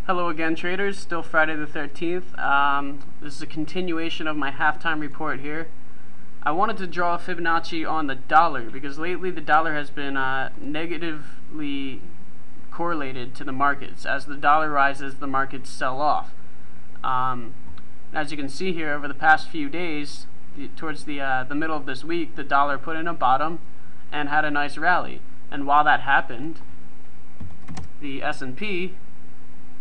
Hello again, traders. Still Friday the 13th. This is a continuation of my halftime report here. I wanted to draw a Fibonacci on the dollar because lately the dollar has been negatively correlated to the markets. As the dollar rises, the markets sell off. As you can see here, over the past few days, towards the middle of this week, the dollar put in a bottom and had a nice rally. And while that happened, the S&P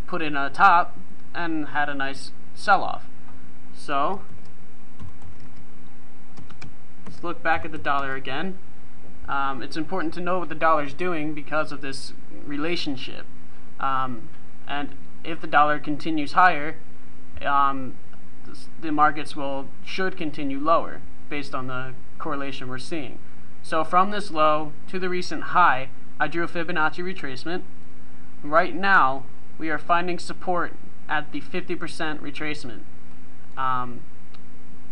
put in a top and had a nice sell-off. So let's look back at the dollar again. It's important to know what the dollar is doing because of this relationship. And if the dollar continues higher, the markets should continue lower based on the correlation we're seeing. So from this low to the recent high, I drew a Fibonacci retracement. Right now, we are finding support at the 50% retracement.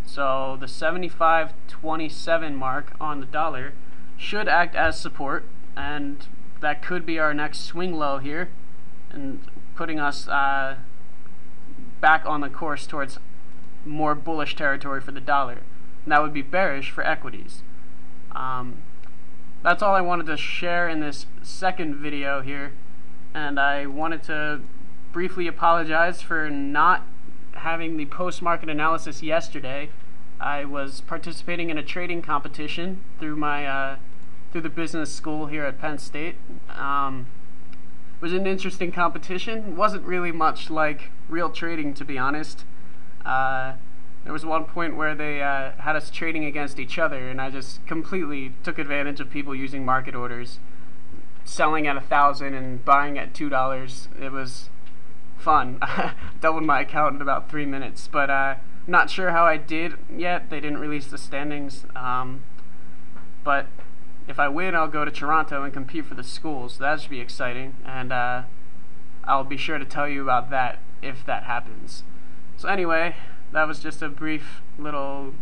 So the 75.27 mark on the dollar should act as support, and that could be our next swing low here, and putting us back on the course towards more bullish territory for the dollar. And that would be bearish for equities. That's all I wanted to share in this second video here. And I wanted to briefly apologize for not having the post-market analysis yesterday. I was participating in a trading competition through my through the business school here at Penn State. It was an interesting competition. It wasn't really much like real trading, to be honest. There was one point where they had us trading against each other, and I just completely took advantage of people using market orders, selling at $1,000 and buying at $2. It was fun. Doubled my account in about 3 minutes, but not sure how I did yet. They didn't release the standings, but if I win, I'll go to Toronto and compete for the school, so that should be exciting, and I'll be sure to tell you about that if that happens. So anyway, that was just a brief little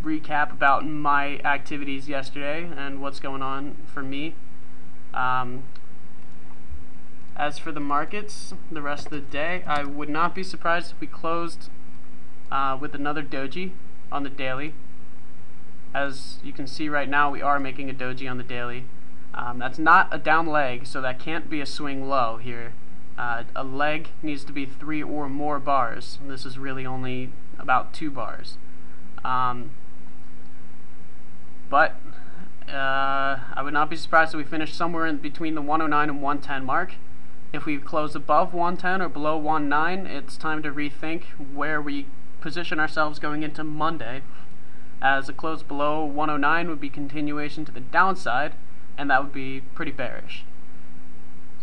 recap about my activities yesterday and what's going on for me. As for the markets, the rest of the day, I would not be surprised if we closed with another doji on the daily. As you can see right now, we are making a doji on the daily. That's not a down leg, so that can't be a swing low here. A leg needs to be 3 or more bars, and this is really only about 2 bars. But I would not be surprised if we finish somewhere in between the 109 and 110 mark. If we close above 110 or below 109, it's time to rethink where we position ourselves going into Monday, as a close below 109 would be continuation to the downside, and that would be pretty bearish.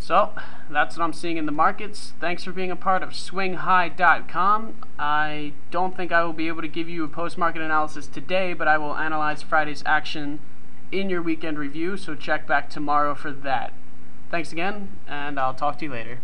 So that's what I'm seeing in the markets. Thanks for being a part of swinghigh.com. I don't think I will be able to give you a post-market analysis today, but I will analyze Friday's action in your weekend review, so check back tomorrow for that. Thanks again, and I'll talk to you later.